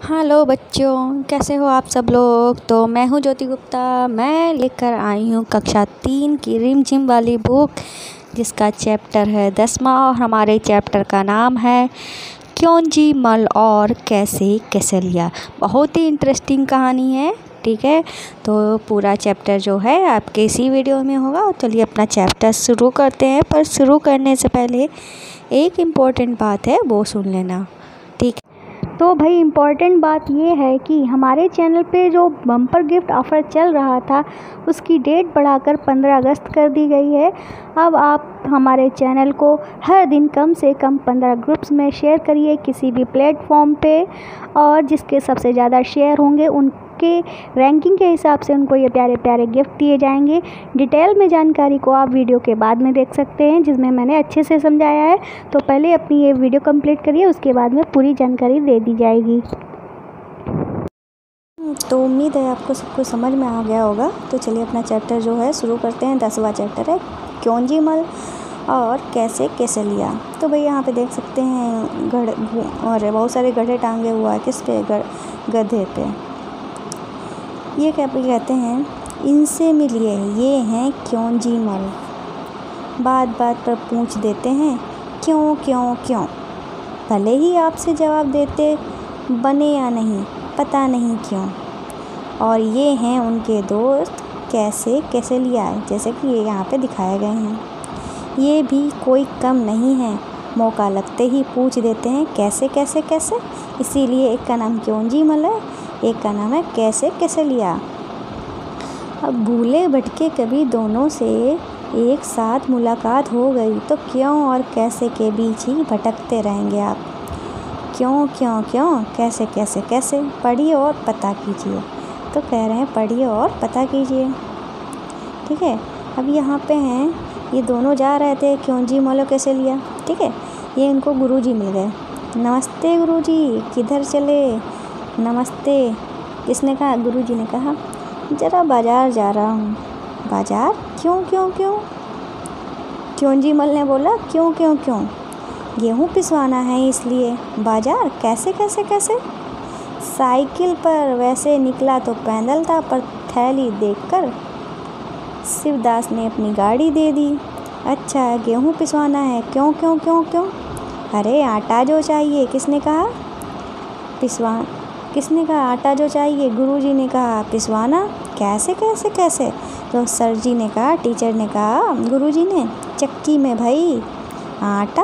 Hello बच्चों, कैसे हो आप सब लोग। तो मैं हूँ ज्योति गुप्ता। मैं लेकर आई हूँ कक्षा 3 की रिमझिम वाली बुक, जिसका चैप्टर है 10वां और हमारे चैप्टर का नाम है क्योंजी मल और कैसे कैसलिया। बहुत ही इंटरेस्टिंग कहानी है। ठीक है, तो पूरा चैप्टर जो है आपके इसी वीडियो में होगा। चलिए अपना चैप्टर शुरू करते हैं, पर शुरू करने से पहले एक इम्पॉर्टेंट बात है, वो सुन लेना। ठीक, तो भाई इम्पॉर्टेंट बात ये है कि हमारे चैनल पे जो बम्पर गिफ्ट ऑफ़र चल रहा था, उसकी डेट बढ़ाकर 15 अगस्त कर दी गई है। अब आप हमारे चैनल को हर दिन कम से कम 15 ग्रुप्स में शेयर करिए किसी भी प्लेटफॉर्म पे, और जिसके सबसे ज़्यादा शेयर होंगे उनके रैंकिंग के हिसाब से उनको ये प्यारे प्यारे गिफ्ट दिए जाएंगे। डिटेल में जानकारी को आप वीडियो के बाद में देख सकते हैं, जिसमें मैंने अच्छे से समझाया है। तो पहले अपनी ये वीडियो कंप्लीट करिए, उसके बाद में पूरी जानकारी दे दी जाएगी। तो उम्मीद है आपको सब कुछ समझ में आ गया होगा। तो चलिए अपना चैप्टर जो है शुरू करते हैं। 10वां चैप्टर है क्योंजी मल और कैसे कैसलिया। तो भाई यहाँ पे देख सकते हैं घड़े और बहुत सारे गधे टांगे हुआ है। किस पे? गधे पे। ये क्या कहते हैं, इनसे मिलिए, ये हैं क्योंजी मल। बात बात पर पूछ देते हैं क्यों क्यों क्यों, भले ही आपसे जवाब देते बने या नहीं, पता नहीं क्यों। और ये हैं उनके दोस्त कैसे कैसलिया, जैसे कि ये यहाँ पे दिखाए गए हैं। ये भी कोई कम नहीं है, मौका लगते ही पूछ देते हैं कैसे कैसे कैसे। इसीलिए एक का नाम क्योंजी मल है, एक का नाम है कैसे कैसलिया। अब भूले भटके कभी दोनों से एक साथ मुलाकात हो गई तो क्यों और कैसे के बीच ही भटकते रहेंगे आप। क्यों क्यों क्यों, कैसे कैसे कैसे, पढ़िए और पता कीजिए। तो कह रहे हैं पढ़िए और पता कीजिए। ठीक है, अब यहाँ पे हैं, ये दोनों जा रहे थे क्योंजी मल और कैसलिया। ठीक है, ये इनको गुरुजी मिल गए। नमस्ते गुरुजी, किधर चले? नमस्ते। किसने कहा? गुरुजी ने कहा ज़रा बाज़ार जा रहा हूँ। बाज़ार? क्यों क्यों क्यों? क्योंजी मल ने बोला क्यों क्यों क्यों, गेहूँ पिसवाना है इसलिए। बाज़ार? कैसे कैसे कैसे? साइकिल पर, वैसे निकला तो पैदल था, पर थैली देखकर शिवदास ने अपनी गाड़ी दे दी। अच्छा, गेहूँ पिसवाना है, क्यों क्यों क्यों क्यों? अरे आटा जो चाहिए। किसने कहा? किसने कहा आटा जो चाहिए? गुरुजी ने कहा पिसवाना। कैसे कैसे कैसे? तो सर जी ने कहा, टीचर ने कहा, गुरुजी ने, चक्की में भाई। आटा?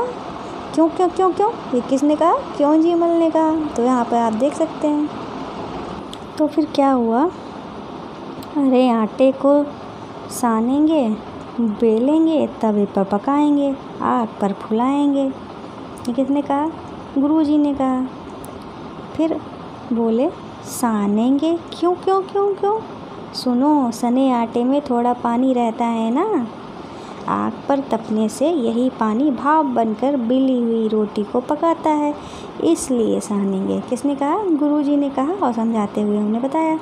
क्यों क्यों क्यों क्यों, ये किसने कहा? क्योंजी मल ने कहा। तो यहाँ पर आप देख सकते हैं। तो फिर क्या हुआ? अरे आटे को सानेंगे, बेलेंगे, तवे पर पकाएंगे, आग पर फुलाएंगे। ये किसने कहा? गुरुजी ने कहा। फिर बोले सानेंगे, क्यों क्यों क्यों क्यों? सुनो, सने आटे में थोड़ा पानी रहता है ना, आग पर तपने से यही पानी भाप बनकर बिली हुई रोटी को पकाता है, इसलिए सानेंगे। किसने कहा? गुरुजी ने कहा, और समझाते हुए उन्हें बताया।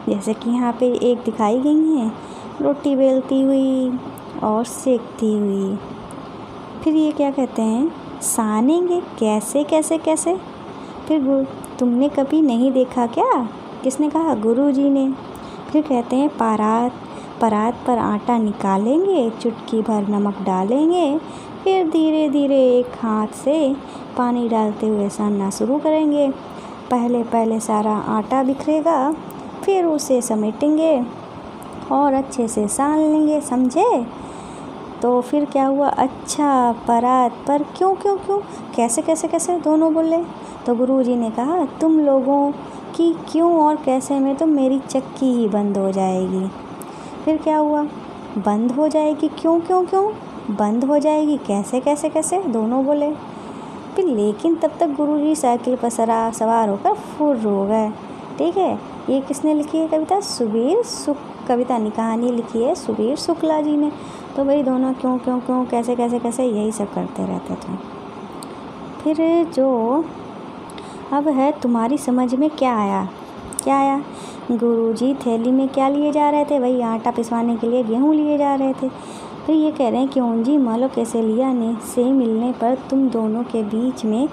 जैसे कि यहाँ पे एक दिखाई गई है, रोटी बेलती हुई और सेकती हुई। फिर ये क्या कहते हैं? सानेंगे, कैसे कैसे कैसे? फिर तुमने कभी नहीं देखा क्या? किसने कहा? गुरुजी ने। फिर कहते हैं परात पर आटा निकालेंगे, चुटकी भर नमक डालेंगे, फिर धीरे धीरे एक हाथ से पानी डालते हुए सानना शुरू करेंगे। पहले पहले सारा आटा बिखरेगा, फिर उसे समेटेंगे और अच्छे से सान लेंगे, समझे? तो फिर क्या हुआ? अच्छा, परात पर क्यों क्यों क्यों, कैसे कैसे कैसे, दोनों बोले। तो गुरुजी ने कहा तुम लोगों की क्यों और कैसे में तो मेरी चक्की ही बंद हो जाएगी। फिर क्या हुआ? बंद हो जाएगी, क्यों क्यों क्यों, बंद हो जाएगी, कैसे कैसे कैसे, दोनों बोले। फिर लेकिन तब तक गुरुजी साइकिल पर सवार होकर फुर्र हो गए। ठीक है, ये किसने लिखी है कविता? कविता नहीं, कहानी लिखी है सुबीर शुक्ला जी ने। तो भाई दोनों क्यों क्यों क्यों, कैसे कैसे कैसे, यही सब करते रहते थे। फिर जो अब है, तुम्हारी समझ में क्या आया? क्या आया? गुरुजी थैली में क्या लिए जा रहे थे? वही आटा पिसवाने के लिए गेहूँ लिए जा रहे थे। फिर ये कह रहे हैं क्योंजी मल और कैसलिया ने से मिलने पर तुम दोनों के बीच में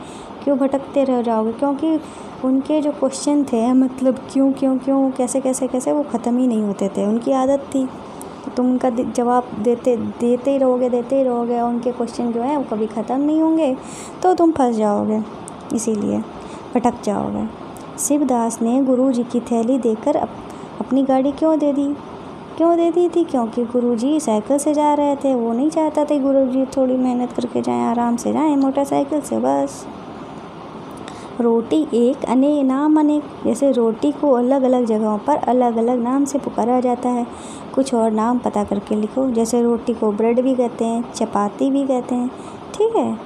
क्यों भटकते रह जाओगे? क्योंकि उनके जो क्वेश्चन थे, मतलब क्यों क्यों क्यों, कैसे कैसे कैसे, वो ख़त्म ही नहीं होते थे। उनकी आदत थी, तो तुम उनका जवाब देते ही रहोगे और उनके क्वेश्चन जो है वो कभी ख़त्म नहीं होंगे, तो तुम फंस जाओगे, इसीलिए भटक जाओगे। शिवदास ने गुरुजी की थैली देकर अपनी गाड़ी क्यों दे दी थी? क्योंकि गुरुजी साइकिल से जा रहे थे। वो नहीं चाहता था गुरुजी थोड़ी मेहनत करके जाएं, आराम से जाएं मोटरसाइकिल से, बस। रोटी एक नाम अनेक, जैसे रोटी को अलग अलग जगहों पर अलग अलग नाम से पुकारा जाता है। कुछ और नाम पता करके लिखो। जैसे रोटी को ब्रेड भी कहते हैं, चपाती भी कहते हैं, ठीक है।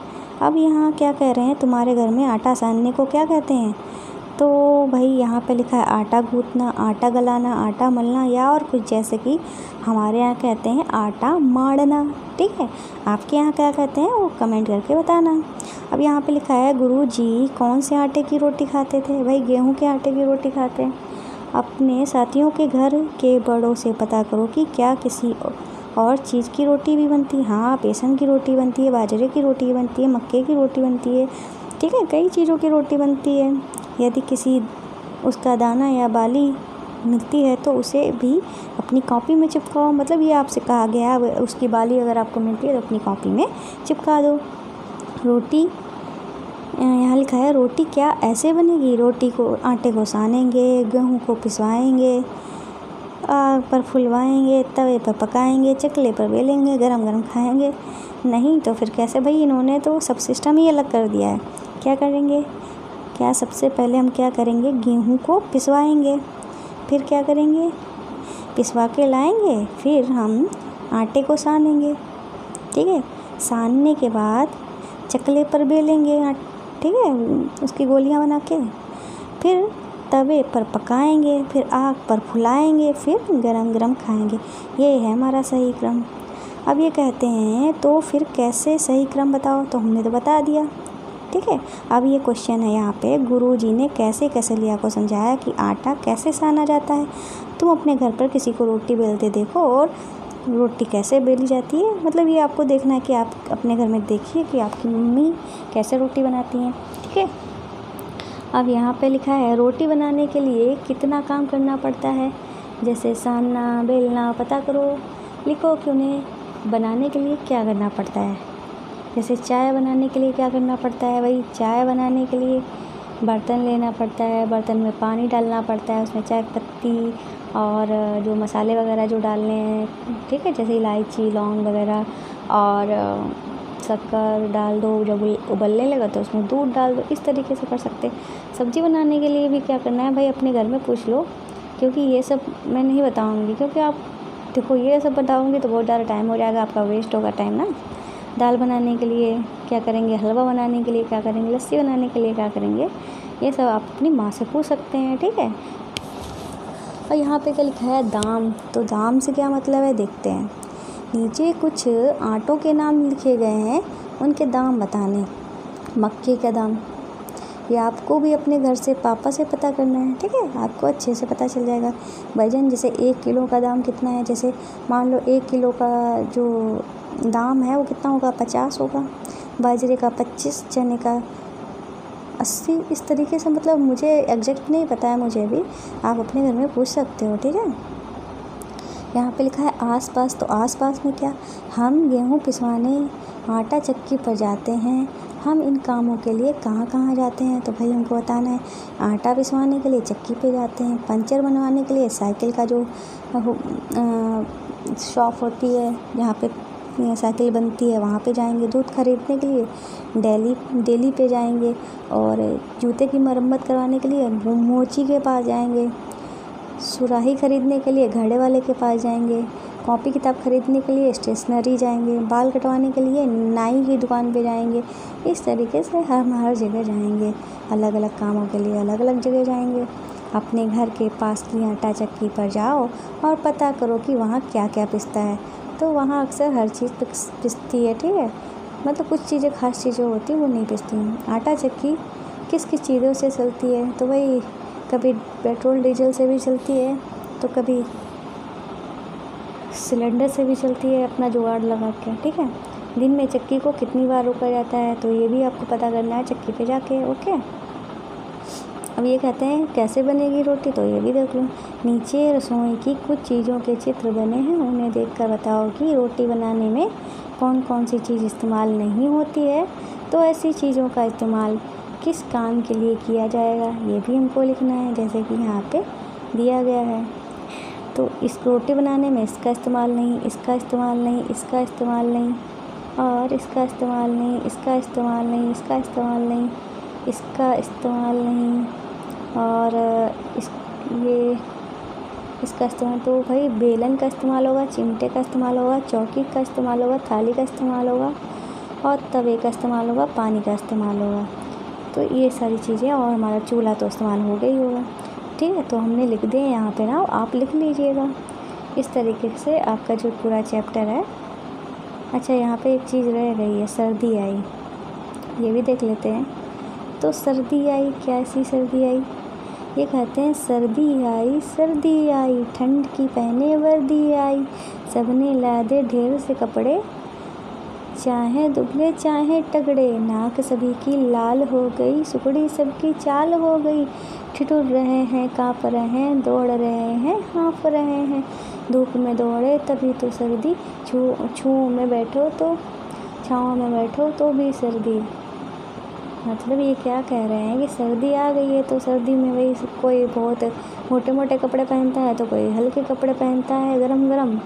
अब यहाँ क्या कह रहे हैं, तुम्हारे घर में आटा सानने को क्या कहते हैं? तो भाई यहाँ पे लिखा है आटा गूँथना, आटा गलाना, आटा मलना, या और कुछ, जैसे कि हमारे यहाँ कहते हैं आटा माड़ना, ठीक है। आपके यहाँ क्या कहते हैं वो कमेंट करके बताना। अब यहाँ पे लिखा है गुरुजी कौन से आटे की रोटी खाते थे? भाई गेहूं के आटे की रोटी खाते हैं। अपने साथियों के घर के बड़ों से पता करो कि क्या किसी और चीज़ की रोटी भी बनती है। हाँ, बेसन की रोटी बनती है, बाजरे की रोटी बनती है, मक्के की रोटी बनती है, ठीक है, कई चीज़ों की रोटी बनती है। यदि किसी उसका दाना या बाली मिलती है तो उसे भी अपनी कॉपी में चिपकाओ। मतलब ये आपसे कहा गया है, उसकी बाली अगर आपको मिलती है तो अपनी कॉपी में चिपका दो। रोटी, यहाँ लिखा है रोटी क्या ऐसे बनेगी? रोटी को आटे को सानेंगे, गेहूँ को पिसवाएंगे, आग पर फुलवाएंगे, तवे पर पकाएंगे, चकले पर बेलेंगे, गरम गरम खाएंगे। नहीं तो फिर कैसे? भाई इन्होंने तो सब सिस्टम ही अलग कर दिया है। क्या करेंगे? क्या सबसे पहले हम क्या करेंगे? गेहूँ को पिसवाएंगे, फिर क्या करेंगे? पिसवा के लाएंगे, फिर हम आटे को सानेंगे, ठीक है। सानने के बाद चकले पर बेलेंगे, ठीक है, उसकी गोलियां बना के, फिर तवे पर पकाएंगे, फिर आग पर फुलाएंगे, फिर गरम गरम खाएंगे। ये है हमारा सही क्रम। अब ये कहते हैं तो फिर कैसे सही क्रम बताओ? तो हमने तो बता दिया, ठीक है। अब ये क्वेश्चन है यहाँ पे, गुरुजी ने कैसे कैसलिया को समझाया कि आटा कैसे साना जाता है। तुम अपने घर पर किसी को रोटी बेलते देखो और रोटी कैसे बेली जाती है, मतलब ये आपको देखना है कि आप अपने घर में देखिए कि आपकी मम्मी कैसे रोटी बनाती हैं, ठीक है। अब यहाँ पे लिखा है रोटी बनाने के लिए कितना काम करना पड़ता है। जैसे सानना, बेलना, पता करो, लिखो कि उन्हें बनाने के लिए क्या करना पड़ता है। जैसे चाय बनाने के लिए क्या करना पड़ता है? भाई चाय बनाने के लिए बर्तन लेना पड़ता है, बर्तन में पानी डालना पड़ता है, उसमें चाय पत्ती और जो मसाले वगैरह जो डालने हैं, ठीक है, जैसे इलायची, लौंग वगैरह, और शक्कर डाल दो। जब उबलने लगा तो उसमें दूध डाल दो। इस तरीके से कर सकते। सब्ज़ी बनाने के लिए भी क्या करना है भाई, अपने घर में पूछ लो, क्योंकि ये सब मैं नहीं बताऊँगी, क्योंकि आप देखो ये सब बताऊँगी तो बहुत ज़्यादा टाइम हो जाएगा, आपका वेस्ट होगा टाइम ना। दाल बनाने के लिए क्या करेंगे, हलवा बनाने के लिए क्या करेंगे, लस्सी बनाने के लिए क्या करेंगे, ये सब आप अपनी माँ से पूछ सकते हैं, ठीक है। और यहाँ पे क्या लिखा है दाम, तो दाम से क्या मतलब है देखते हैं। नीचे कुछ आटों के नाम लिखे गए हैं, उनके दाम बताने। मक्के का दाम, ये आपको भी अपने घर से पापा से पता करना है, ठीक है, आपको अच्छे से पता चल जाएगा। वजन, जैसे 1 किलो का दाम कितना है, जैसे मान लो 1 किलो का जो दाम है वो कितना होगा, 50 होगा। बाजरे का 25, चने का 80, इस तरीके से। मतलब मुझे एग्जैक्ट नहीं पता है, मुझे भी, आप अपने घर में पूछ सकते हो, ठीक है। यहाँ पे लिखा है आसपास, तो आसपास में क्या, हम गेहूँ पिसवाने आटा चक्की पर जाते हैं। हम इन कामों के लिए कहाँ कहाँ जाते हैं, तो भाई हमको बताना है। आटा पिसवाने के लिए चक्की पे जाते हैं, पंचर बनवाने के लिए साइकिल का जो शॉप होती है जहाँ पे साइकिल बनती है वहाँ पे जाएंगे। दूध खरीदने के लिए डेली पे जाएंगे, और जूते की मरम्मत करवाने के लिए मोची के पास जाएंगे। सुराही खरीदने के लिए घड़े वाले के पास जाएंगे। कॉपी किताब खरीदने के लिए स्टेशनरी जाएंगे। बाल कटवाने के लिए नाई की दुकान पे जाएंगे। इस तरीके से हम हर जगह जाएंगे, अलग अलग कामों के लिए अलग अलग जगह जाएंगे। अपने घर के पास की आटा चक्की पर जाओ और पता करो कि वहाँ क्या क्या पिसता है। तो वहाँ अक्सर हर चीज़ पिसती है, ठीक है, मतलब कुछ चीज़ें खास चीज़ें होती हैं वो नहीं पिसती हैं। आटा चक्की किस किस चीज़ों से चलती है, तो भाई कभी पेट्रोल डीजल से भी चलती है, तो कभी सिलेंडर से भी चलती है, अपना जुगाड़ लगा के, ठीक है। दिन में चक्की को कितनी बार रोका जाता है, तो ये भी आपको पता करना है चक्की पे जाके, ओके। अब ये कहते हैं कैसे बनेगी रोटी, तो ये भी देख लो। नीचे रसोई की कुछ चीज़ों के चित्र बने हैं, उन्हें देखकर बताओ कि रोटी बनाने में कौन कौन सी चीज़ इस्तेमाल नहीं होती है, तो ऐसी चीज़ों का इस्तेमाल किस काम के लिए किया जाएगा, ये भी हमको लिखना है, जैसे कि यहाँ पे दिया गया है। तो इस रोटी बनाने में इसका इस्तेमाल नहीं, इसका इस्तेमाल नहीं, इसका इस्तेमाल नहीं, और इसका इस्तेमाल नहीं, इसका इस्तेमाल नहीं, इसका इस्तेमाल नहीं, इसका इस्तेमाल नहीं, और इसका इस्तेमाल, तो भाई बेलन का इस्तेमाल होगा, चिमटे का इस्तेमाल होगा, चौकी का इस्तेमाल होगा, थाली का इस्तेमाल होगा, और तवे का इस्तेमाल होगा, पानी का इस्तेमाल होगा। तो ये सारी चीज़ें, और हमारा चूल्हा तो इस्तेमाल हो गई होगा। ठीक है, तो हमने लिख दिए यहाँ पे ना, आप लिख लीजिएगा। इस तरीके से आपका जो पूरा चैप्टर है। अच्छा, यहाँ पे एक चीज़ रह गई है, सर्दी आई, ये भी देख लेते हैं। तो सर्दी आई, कैसी सर्दी आई? ये कहते हैं सर्दी आई, ठंड की पहने वर्दी आई, सबने लादे ढेर से कपड़े, चाहे दुबले चाहे तगड़े, नाक सभी की लाल हो गई, सुकड़ी सबकी चाल हो गई, ठिठुर रहे हैं, काँप रहे हैं, दौड़ रहे हैं, हाँफ रहे हैं, धूप में दौड़े तभी तो सर्दी, छाँव में बैठो तो भी सर्दी। मतलब ये क्या कह रहे हैं कि सर्दी आ गई है, तो सर्दी में वही कोई बहुत मोटे मोटे कपड़े पहनता है, तो कोई हल्के कपड़े पहनता है गरम गरम,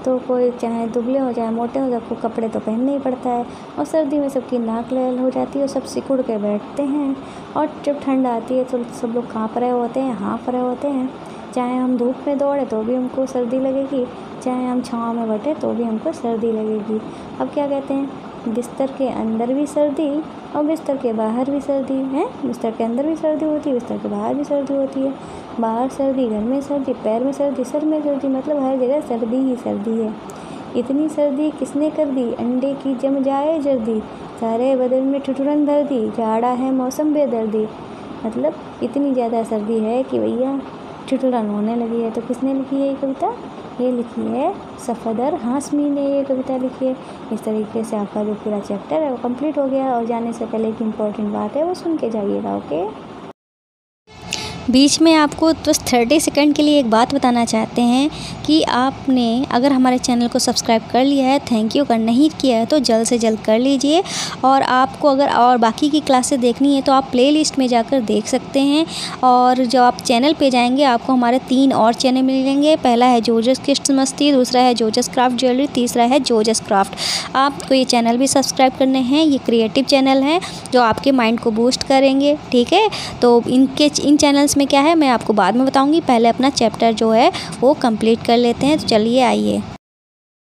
तो कोई चाहे दुबले हो चाहे मोटे हो, सबको कपड़े तो पहनना ही पड़ता है। और सर्दी में सबकी नाक लाल हो जाती है और सब सिकुड़ के बैठते हैं, और जब ठंड आती है तो सब लोग काँप रहे होते हैं, हाँफ रहे होते हैं। चाहे हम धूप में दौड़े तो भी हमको सर्दी लगेगी, चाहे हम छाँव में बैठे तो भी हमको सर्दी लगेगी। अब क्या कहते हैं, बिस्तर के अंदर भी सर्दी और बिस्तर के बाहर भी सर्दी है। बिस्तर के अंदर भी सर्दी होती है, बिस्तर के बाहर भी सर्दी होती है। बाहर सर्दी, घर में सर्दी, पैर में सर्दी, सर में सर्दी, मतलब हर जगह सर्दी ही सर्दी है। इतनी सर्दी किसने कर दी, अंडे की जम जाए जर्दी, सारे बदन में ठिठुरन भर दी, जाड़ा है मौसम बेदर्दी। मतलब इतनी ज़्यादा सर्दी है कि भैया ठिठुरन होने लगी है। तो किसने लिखी है ये कविता? ये लिखी है सफदर हाशमी ने ये कविता लिखी है। इस तरीके से आपका जो पूरा चैप्टर है वो कंप्लीट हो गया। और जाने से पहले एक इम्पॉर्टेंट बात है वो सुन के जाइएगा, ओके। बीच में आपको बस 30 सेकंड के लिए एक बात बताना चाहते हैं कि आपने अगर हमारे चैनल को सब्सक्राइब कर लिया है, थैंक यू। अगर नहीं किया है तो जल्द से जल्द कर लीजिए। और आपको अगर और बाकी की क्लासेस देखनी है तो आप प्लेलिस्ट में जाकर देख सकते हैं। और जब आप चैनल पे जाएंगे आपको हमारे 3 और चैनल मिलेंगे। पहला है जोजस किड्स मस्ती, दूसरा है जोजस क्राफ्ट ज्वेलरी, तीसरा है जोजस क्राफ्ट। आपको ये चैनल भी सब्सक्राइब करने हैं। ये क्रिएटिव चैनल हैं जो आपके माइंड को बूस्ट करेंगे, ठीक है। तो इन चैनल्स में क्या है मैं आपको बाद में बताऊंगी। पहले अपना चैप्टर जो है वो कंप्लीट कर लेते हैं। तो चलिए आइए।